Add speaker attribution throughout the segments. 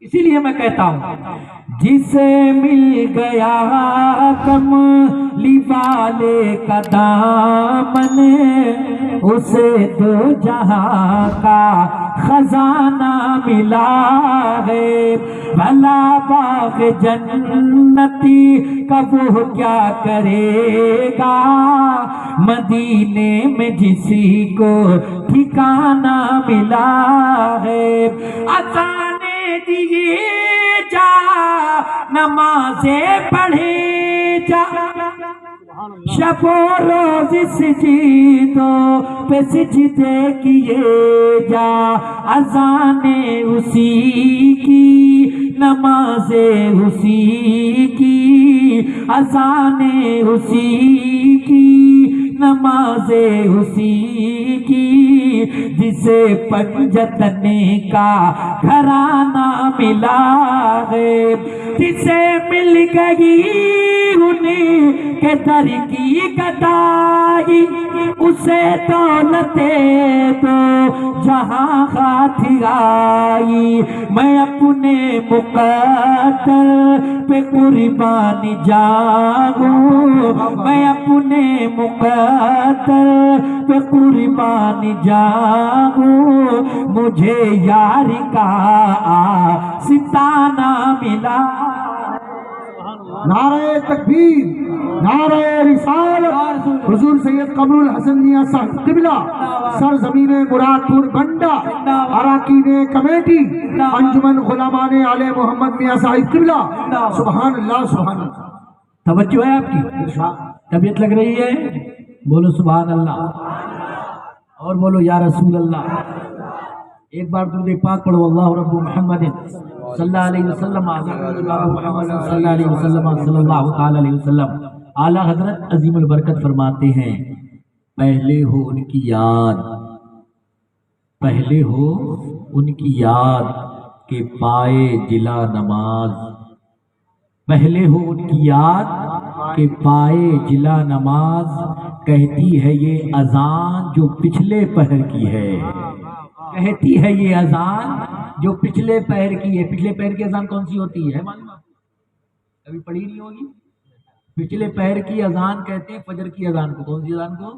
Speaker 1: اسی لیے میں کہتا ہوں جسے مل گیا کملی والے کا دامن اسے دو جہاں کا خزانہ ملا ہے، بھلا باغ جنتی کا وہ کیا کرے گا مدینے میں جسی کو ٹھکانہ ملا ہے۔ اذانے دیے جا نمازیں پڑھے جا، شب و روز سجدوں پہ سجدے کیے جا، اذانیں اسی کی نمازیں اسی کی، اذانیں اسی کی نمازیں اسی کی، جسے پنجتنے کا گھرانہ ملا ہے، جسے مل گئی انہیں کے در کی گدائی، اسے دولتیں دو جہاں ہاتھ آئی، میں اپنے مقدر پہ قربان جاؤں، میں اپنے مقدر پہ قربان جاؤں، مجھے یار کا ستانہ ملا۔
Speaker 2: نعرہ تکبیر، نعرہ رسالت، حضور سید قمر الحسن میاں صاحب قبلہ، سرزمین مرادپور بنڈا، اراکین کمیٹی، انجمن غلامان آل محمد میاں صاحب قبلہ، سبحان اللہ سبحان اللہ۔
Speaker 1: توجہ ہے آپ کی؟ طبیعت لگ رہی ہے؟ بولو سبحان اللہ، اور بولو یا رسول اللہ۔ ایک بار درود پاک پڑھو، اللہ رب محمد صلی اللہ علیہ وسلم، محمد صلی اللہ علیہ وسلم، صلی اللہ تعالی علیہ وسلم۔ اعلیٰ حضرت عظیم البرکت فرماتے ہیں پہلے ہو ان کی یاد، پہلے ہو ان کی یاد کہ پائے جلا نماز، پہلے ہو ان کی یاد کہ پائے جلا نماز، کہتی ہے یہ اذان جو پچھلے پہر کی ہے، کہتی ہے یہ اذان جو پچھلے پہر کی ہے۔ پچھلے پہر کی اذان کون سی ہوتی ہے معلوم؟ کبھی پڑھی نہیں ہوگی؟ پچھلے پہر کی اذان کہتے ہیں فجر کی اذان کو۔ کون سی اذان کو؟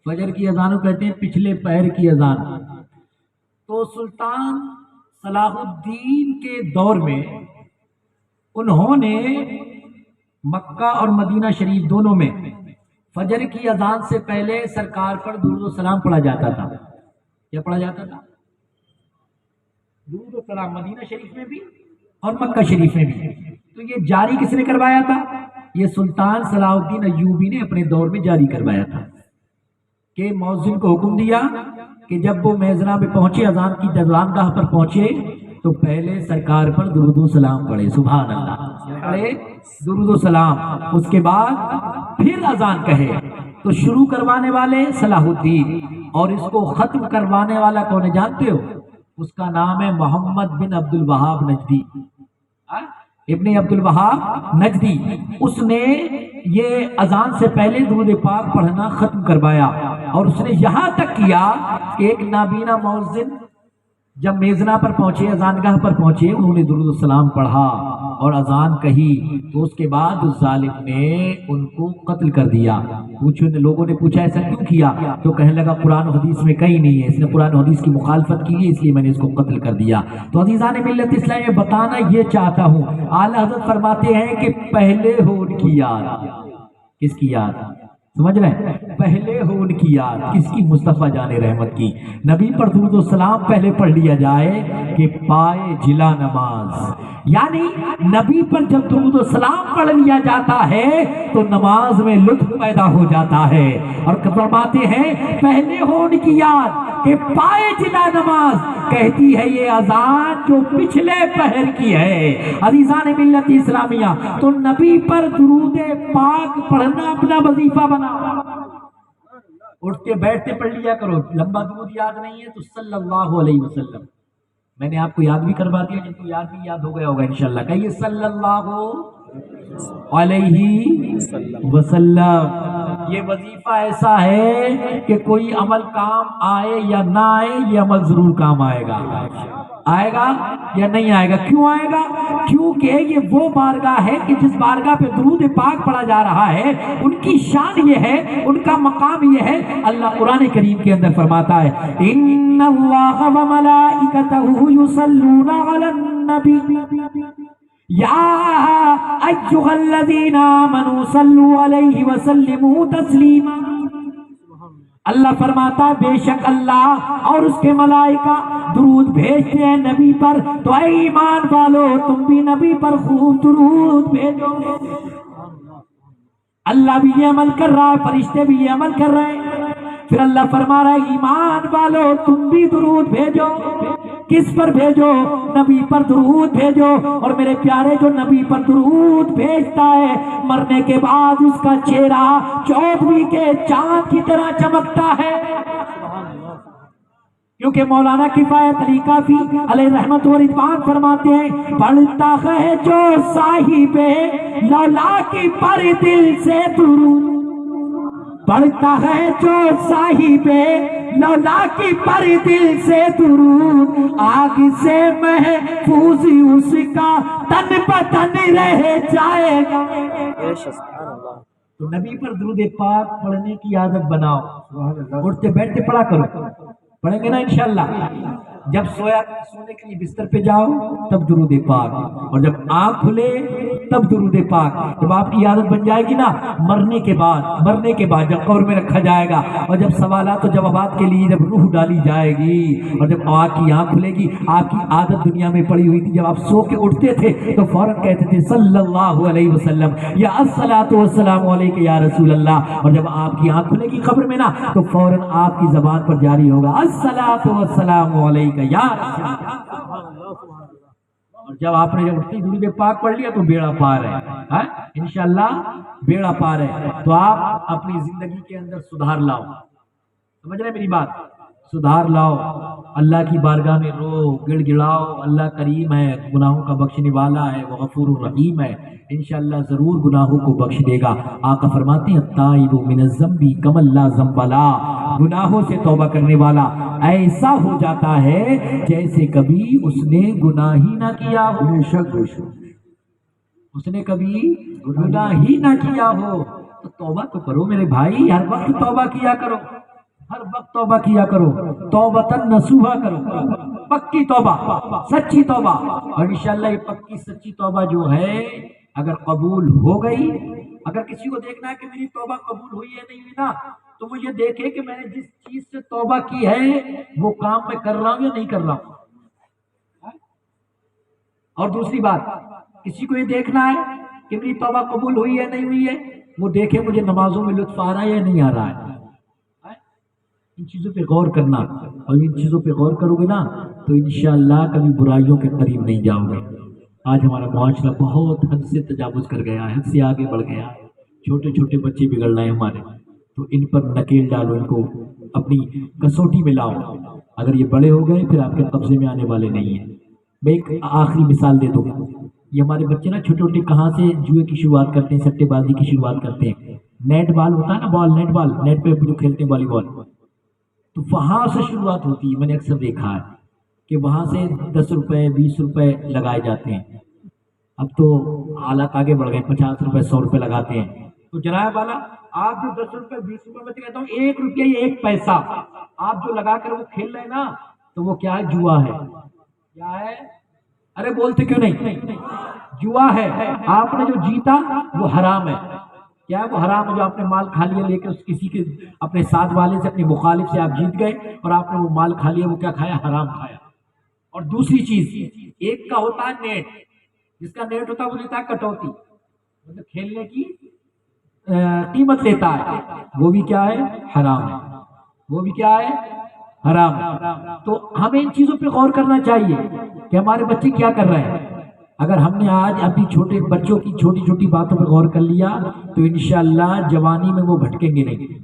Speaker 1: فجر کی اذان کو کہتے ہیں پچھلے پہر کی اذان۔ تو سلطان صلاح الدین کے دور میں انہوں نے مکہ اور مدینہ شریف دونوں میں فجر کی اذان سے پہلے سرکار پر درود و سلام پڑھا جاتا تھا۔ کیا پڑھا جاتا تھا؟ درود و سلام، مدینہ شریف میں بھی اور مکہ شریف میں بھی۔ تو یہ جاری کس نے کروایا تھا؟ یہ سلطان صلاح الدین ایوبی نے اپنے دور میں جاری کروایا تھا کہ مؤذن کو حکم دیا کہ جب وہ میزنا میں پہنچے، اذان کی اذان گاہ پر پہنچے، تو پہلے سرکار پر درود و سلام پڑھے، سبحان اللہ، پڑھے درود و سلام، اس کے بعد پھر اذان کہے۔ تو شروع کروانے والے صلاح الدین، اور اس کو ختم کروانے والا کون ہے جانتے ہو؟ اس کا نام ہے محمد بن عبد الوہاب نجدی، ابن عبد الوہاب نجدی۔ اس نے یہ اذان سے پہلے درود پاک پڑھنا ختم کروایا، اور اس نے یہاں تک کیا کہ ایک نابینا مؤذن جب میزنا پر پہنچے، اذان گاہ پر پہنچے، انہوں نے درود السلام پڑھا اور اذان کہی، تو اس کے بعد اس ظالم نے ان کو قتل کر دیا۔ لوگوں نے پوچھا ایسا کیوں کیا؟ تو کہنے لگا قرآن و حدیث میں کہیں نہیں ہے، اس نے قرآن و حدیث کی مخالفت کی ہے، اس لیے میں نے اس کو قتل کر دیا۔ تو عزیزان ملت اسلامی میں بتانا یہ چاہتا ہوں، اعلیٰ حضرت فرماتے ہیں کہ پہلے ہو ان کی یاد۔ کس کی یاد؟ سمجھ رہے ہیں؟ پہلے ہو ان کی یاد، کس کی؟ مصطفیٰ جان رحمت کی۔ نبی پر درود و سلام پہلے پڑھ لیا جائے کہ پائے جلا نماز، یعنی نبی پر جب درود و سلام پڑھ لیا جاتا ہے تو نماز میں لطف پیدا ہو جاتا ہے۔ اور فرماتے ہیں پہلے ہو ان کی یاد کہ پائے جلا نماز، کہتی ہے یہ اذان جو پچھلے پہر کی ہے۔ عزیزان ملت اسلامیہ، تو نبی پر درود پاک پڑھنا اپنا وظیفہ بنا، اٹھتے بیٹھتے پڑھ لیا کرو۔ لمبا درود یاد نہیں ہے تو صلی اللہ علیہ وسلم، میں نے آپ کو یاد بھی کروا دیا، جن کو یاد بھی یاد ہو گیا ہوگا انشاءاللہ، کہیے صلی اللہ علیہ وسلم۔ یہ وظیفہ ایسا ہے کہ کوئی عمل کام آئے یا نہ آئے، یہ عمل ضرور کام آئے گا۔ آئے گا یا نہیں آئے گا؟ کیوں آئے گا؟ کیونکہ یہ وہ بارگاہ ہے کہ جس بارگاہ پہ درود پاک پڑھا جا رہا ہے، ان کی شان یہ ہے، ان کا مقام یہ ہے۔ اللہ قرآن کریم کے اندر فرماتا ہے ان اللہ وملائکتہ یصلون علی النبی یا ایھا الذین آمنوا صلوا علیہ وسلموا تسلیما۔ اللہ فرماتا ہے بے شک اللہ اور اس کے ملائکہ درود بھیجتے ہیں نبی پر، تو اے ایمان والو تم بھی نبی پر خوب درود بھیجو۔ اللہ بھی یہ عمل کر رہا ہے، فرشتے بھی یہ عمل کر رہے ہیں۔ پھر اللہ فرما رہا ہے ایمان والو تم بھی درود بھیجو۔ کس پر بھیجو؟ نبی پر درود بھیجو۔ اور میرے پیارے جو نبی پر درود بھیجتا ہے مرنے کے بعد اس کا چہرہ 14ویں کے چاند کی طرح چمکتا ہے۔ کیونکہ مولانا کفایت علی کافی علیہ رحمت و رضوان فرماتے ہیں پڑھتا ہے جو صاحب لولا کی پر دل سے درود، پڑھتا ہے جو صاحب لولا کی پر دل سے درود، آگ سے محفوظ اس کا تن بدن رہ جائے گا۔ تو نبی پر درود پاک پڑھنے کی عادت بناؤ، اٹھتے بیٹھتے پڑھا کرو، پڑھیں گے نا انشاءاللہ۔ جب سونے کے لیے بستر پہ جاؤ تب درود پاک، اور جب آنکھ کھلے تب درود پاک۔ جب آپ کی عادت بن جائے گی نا، مرنے کے بعد جب قبر میں رکھا جائے گا اور جب سوالات و جوابات کے لیے جب روح ڈالی جائے گی اور جب آپ کی آنکھ کھلے گی، آپ کی عادت دنیا میں پڑی ہوئی تھی، جب آپ سو کے اٹھتے تھے تو فوراً کہتے تھے صلی اللہ علیہ وسلم یا الصلاۃ والسلام علیک یا رسول اللہ، اور جب آپ کی آنکھ کھلے گی قبر میں نا تو فوراً آپ کی زبان پر جاری ہوگا الصلاۃ والسلام علیک یا رسول اللہ۔ اور جب آپ نے اٹھتی درود پاک پڑھ لیا تو بیڑا پار ہے، انشاءاللہ بیڑا پار ہے۔ تو آپ اپنی زندگی کے اندر سدھار لاؤ، سمجھ رہے میری بات؟ سدھار لاؤ، اللہ کی بارگاہ میں رو گڑ گڑاؤ۔ اللہ کریم ہے، گناہوں کا بخشنے والا ہے، وہ غفور الرحیم ہے، انشاءاللہ ضرور گناہوں کو بخش دے گا۔ آقا فرماتے ہیں التائب من الذنب کمن لا ذنب له، گناہوں سے توبہ کرنے والا ایسا ہو جاتا ہے جیسے کبھی اس نے گناہ ہی نہ کیا ہو۔
Speaker 2: بے شک
Speaker 1: اس نے کبھی گناہ ہی نہ کیا ہو۔ تو توبہ تو کرو میرے بھائی، ہر وقت توبہ کیا کرو، ہر وقت توبہ کیا کرو، توبۃ نصوحہ کرو، پکی توبہ، سچی توبہ۔ اور انشاءاللہ یہ پکی سچی توبہ جو ہے اگر قبول ہو گئی، اگر کسی کو دیکھنا ہے کہ میری توبہ قبول ہوئی ہے نہیں ہوئی نا، تو وہ یہ دیکھے کہ میں نے جس چیز سے توبہ کی ہے وہ کام میں کر رہا ہوں یا نہیں کر رہا ہوں۔ اور دوسری بات، کسی کو یہ دیکھنا ہے کہ میری توبہ قبول ہوئی ہے نہیں ہوئی ہے، وہ دیکھے مجھے نمازوں میں لطف آ رہا ہے یا نہیں آ رہا ہے۔ ان چیزوں پہ غور کرنا، اور ان چیزوں پہ غور کرو گے نا تو انشاءاللہ کبھی برائیوں کے قریب نہیں جاؤ گے۔ آج ہمارا معاشرہ بہت حد سے تجاوز کر گیا ہے، حد سے آگے بڑھ گیا ہے، چھوٹے چھوٹے بچے بگڑ رہے ہیں ہمارے، تو ان پر نکیل ڈالو، ان کو اپنی کسوٹی میں لاؤ۔ اگر یہ بڑے ہو گئے پھر آپ کے قبضے میں آنے والے نہیں ہیں۔ میں ایک آخری مثال دے دوں، یہ ہمارے بچے نا چھوٹے چھوٹے کہاں سے جوئے کی شروعات کرتے ہیں، سٹے بازی کی شروعات کرتے ہیں۔ نیٹ بال ہوتا ہے نا، بال، نیٹ بال، نیٹ پہ جو کھیلتے ہیں والی بال، تو وہاں سے شروعات ہوتی ہے۔ میں نے اکثر دیکھا ہے کہ وہاں سے 10 روپے 20 روپے لگائے جاتے ہیں۔ اب تو حالات آگے بڑھ گئے، 50 روپے 100 روپے لگاتے ہیں۔ تو جناب والا آپ جو 10 روپے 20 روپے میں کہتا ہوں 1 روپیہ یا 1 پیسہ آپ جو لگا کر وہ کھیل رہے ہیں نا، تو وہ کیا ہے؟ جوا ہے۔ کیا ہے؟ ارے بولتے کیوں نہیں؟ جوا ہے۔ آپ نے جو جیتا وہ حرام ہے۔ کیا ہے؟ وہ حرام ہے۔ جو آپ نے مال کھا لیا لے کے اس کسی کے اپنے ساتھ والے سے، اپنے مخالف سے آپ جیت گئے اور آپ نے وہ مال کھا لیا، وہ کیا کھایا؟ حرام کھایا۔ اور دوسری چیز، ایک کا ہوتا ہے نیٹ، جس کا نیٹ ہوتا ہے وہ لیتا ہے کٹوتی، مطلب کھیلنے کی قیمت لیتا ہے، وہ بھی کیا ہے؟ حرام ہے۔ وہ بھی کیا ہے؟ حرام ہے۔ تو ہمیں ان چیزوں پہ غور کرنا چاہیے کہ ہمارے بچے کیا کر رہے ہیں۔ اگر ہم نے آج ابھی چھوٹے بچوں کی چھوٹی چھوٹی باتوں پہ غور کر لیا تو انشاءاللہ جوانی میں وہ بھٹکیں گے نہیں۔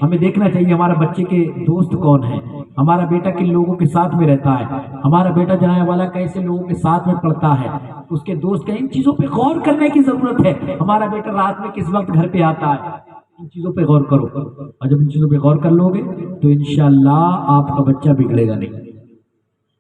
Speaker 1: ہمیں دیکھنا چاہیے ہمارا بچے کے دوست کون ہیں، ہمارا بیٹا کن لوگوں کے ساتھ میں رہتا ہے، ہمارا بیٹا جناب والا کیسے لوگوں کے ساتھ میں پڑھتا ہے، اس کے دوست کا، ان چیزوں پہ غور کرنے کی ضرورت ہے۔ ہمارا بیٹا رات میں کس وقت گھر پہ آتا ہے، ان چیزوں پہ غور کرو، اور جب ان چیزوں پہ غور کر لو گے تو انشاءاللہ آپ کا بچہ بگڑے گا نہیں۔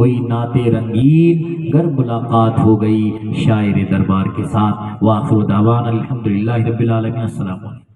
Speaker 1: کوئی نعت رنگین گر ملاقات ہو گئی شاعر دربار کے ساتھ۔ وآخر دعوانا الحمدللہ رب العالمین۔ السلام علیکم۔